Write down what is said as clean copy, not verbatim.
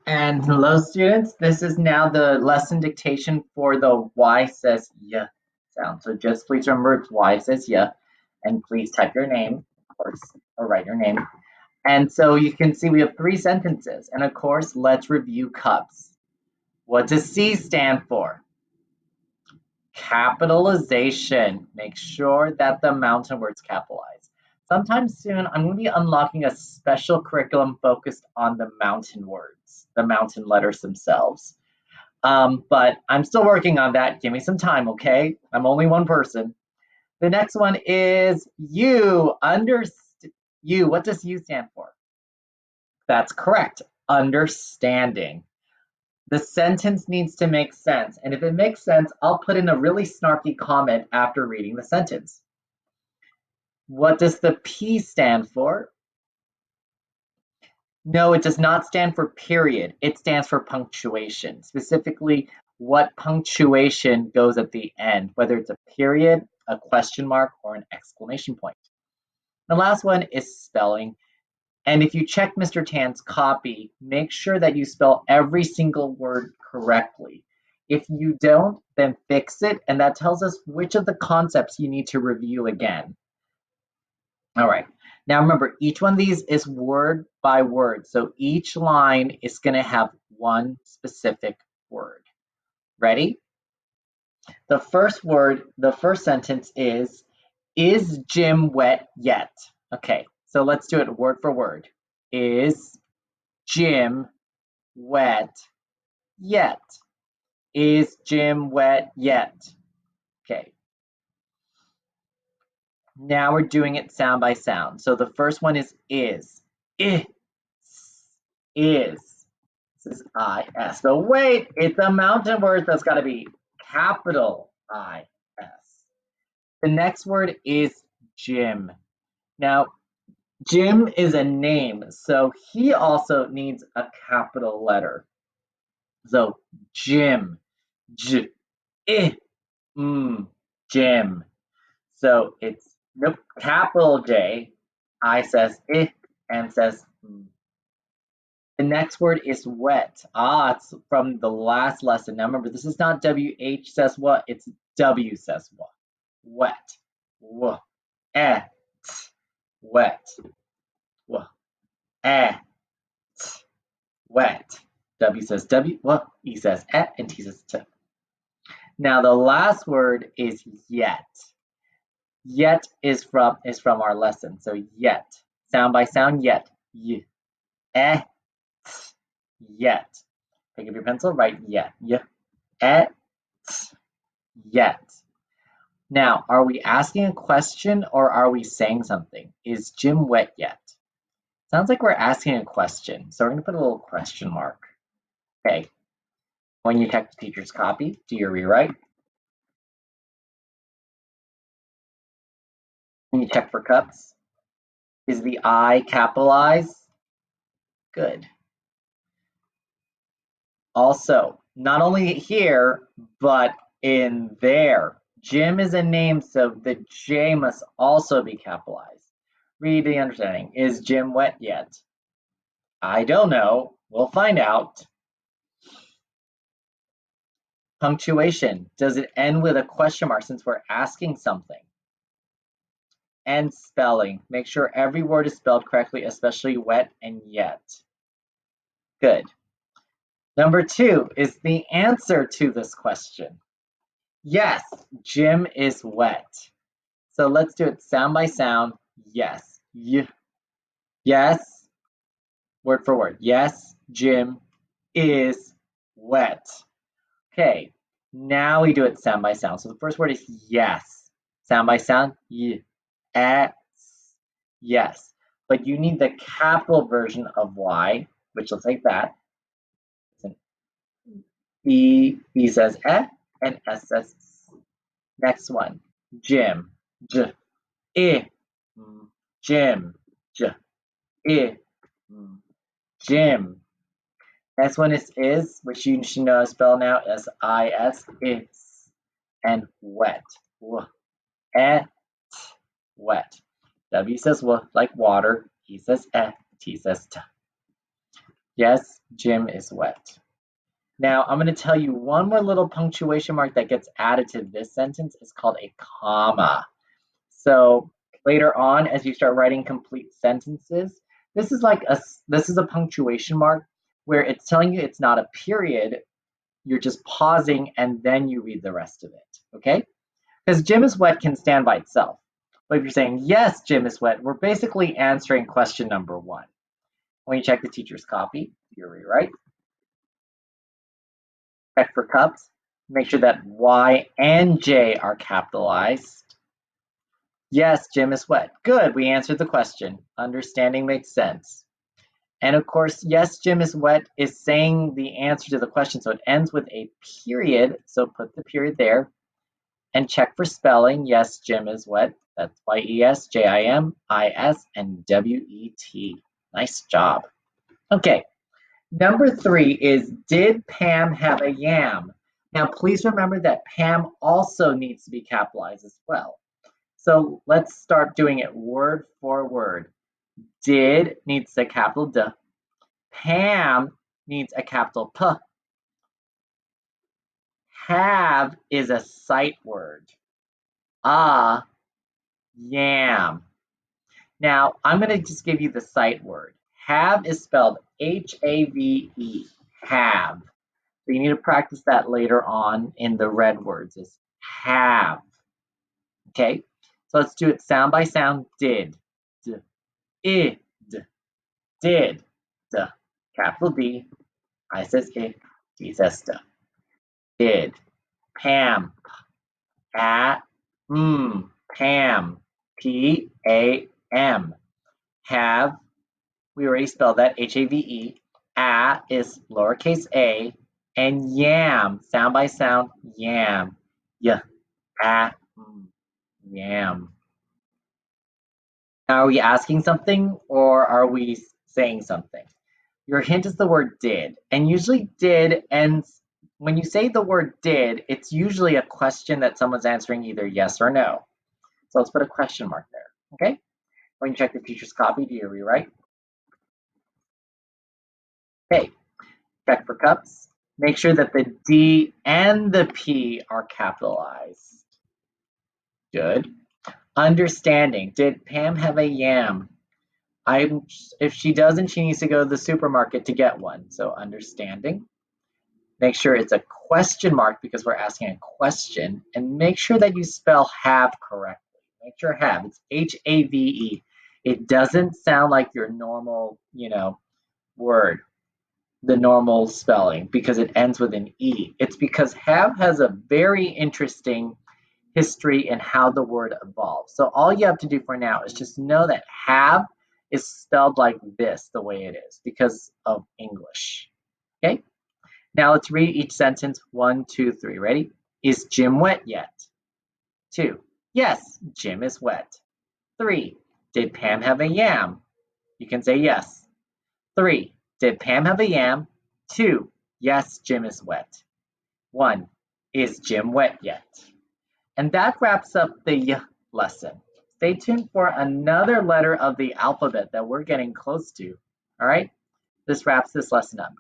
And hello, students. This is now the lesson dictation for the Y says yeah sound. So just please remember it's Y says yeah, and please type your name, of course, or write your name. And so you can see we have 3 sentences. And of course, let's review cups. What does C stand for? Capitalization. Make sure that the mountain word's capitalized. Sometime soon, I'm going to be unlocking a special curriculum focused on the mountain words, the mountain letters themselves. But I'm still working on that. Give me some time, okay? I'm only one person. The next one is U. U. What does U stand for? That's correct. Understanding. The sentence needs to make sense. And if it makes sense, I'll put in a really snarky comment after reading the sentence. What does the P stand for? No, it does not stand for period. It stands for punctuation. Specifically, what punctuation goes at the end, whether it's a period, a question mark, or an exclamation point. The last one is spelling. And if you check Mr. Tan's copy, make sure that you spell every single word correctly. If you don't, then fix it, and that tells us which of the concepts you need to review again. All right, now remember, each one of these is word by word, so each line is going to have one specific word. Ready? The first sentence is Jim wet yet? Okay, so let's do it word for word. Is Jim wet yet? Is Jim wet yet? Okay. Now we're doing it sound by sound. So the first one is. Is. Is. This is I-S. So wait, it's a mountain word, so it's got to be capital I-S. The next word is Jim. Now, Jim is a name, so he also needs a capital letter. So Jim, J, I, Jim. So it's nope, capital J, I says I, and says The next word is wet. It's from the last lesson. Now remember, this is not WH says what, it's W says what. Wet. W. Eh. T. Wet. W. Eh. T. Wet. W says W, well, E says and T says T. Now the last word is yet. Yet is from our lesson. So yet. Sound by sound, yet. Y. T. Yet. Pick up your pencil, write yet. Y. T. Yet. Now, are we asking a question or are we saying something? Is Jim wet yet? Sounds like we're asking a question. So we're going to put a little question mark. Okay. When you check the teacher's copy, do your rewrite. When you check for cups, is the I capitalized? Good. Also, not only here, but in there. Jim is a name, so the J must also be capitalized. Read the understanding. Is Jim wet yet? I don't know. We'll find out. Punctuation. Does it end with a question mark since we're asking something? And spelling. Make sure every word is spelled correctly, especially wet and yet. Good. Number 2 is the answer to this question. Yes, Jim is wet. So let's do it sound by sound. Yes. Yes. Word for word. Yes, Jim is wet. Okay, now we do it sound by sound. So the first word is yes. Sound by sound, yes. But you need the capital version of Y, which looks like that. B says and S says S. Next one, Jim, J, I, Jim, J, I, Jim. Next one is, which you should know how to spell now, S-I-S, is, and wet. Wet. W says like water, E says T says T. Yes, Jim is wet. Now, I'm going to tell you one more little punctuation mark that gets added to this sentence. It's called a comma. So later on, as you start writing complete sentences, this is a punctuation mark where it's telling you it's not a period. You're just pausing and then you read the rest of it. Okay? Because Jim is wet can stand by itself. But if you're saying, yes, Jim is wet, we're basically answering question number 1. When you check the teacher's copy, you rewrite. Check for cups. Make sure that Y and J are capitalized. Yes, Jim is wet. Good, we answered the question. Understanding makes sense. And of course, yes, Jim is wet is saying the answer to the question. So it ends with a period. So put the period there. And check for spelling. Yes, Jim is wet. That's Y-E-S, J-I-M-I-S, and W-E-T. Nice job. Okay, number 3 is, did Pam have a yam? Now, please remember that Pam also needs to be capitalized as well. So let's start doing it word for word. Did needs a capital D. Pam needs a capital P. Have is a sight word. Yam. Now, I'm going to just give you the sight word. Have is spelled H-A-V-E. Have. So you need to practice that later on in the red words. Is have. Okay? So let's do it sound by sound. Did. D. I. D. Did. D. Capital D. I says I. D says D. Did. Pam. At. Pam. P-A-M. Have. We already spelled that. H-A-V-E. A is lowercase a. And yam. Sound by sound. Yam. Yeah. Yam. Now, are we asking something or are we saying something? Your hint is the word did. And usually did ends, when you say the word did, it's usually a question that someone's answering either yes or no. So let's put a question mark there, okay? When you check the teacher's copy, do you rewrite? Okay, check for cups. Make sure that the D and the P are capitalized. Good. Understanding. Did Pam have a yam? If she doesn't, she needs to go to the supermarket to get one. So understanding. Make sure it's a question mark because we're asking a question, and make sure that you spell have correctly. Make sure have, it's H-A-V-E. It doesn't sound like your normal, word, the normal spelling, because it ends with an E. It's because have has a very interesting history in how the word evolves. So all you have to do for now is just know that have is spelled like this, the way it is, because of English. Okay? Now let's read each sentence. 1, 2, 3. Ready? Is Jim wet yet? 2. Yes, Jim is wet. 3. Did Pam have a yam? You can say yes. 3. Did Pam have a yam? 2. Yes, Jim is wet. 1. Is Jim wet yet? And that wraps up the Y lesson. Stay tuned for another letter of the alphabet that we're getting close to. All right? This wraps this lesson up.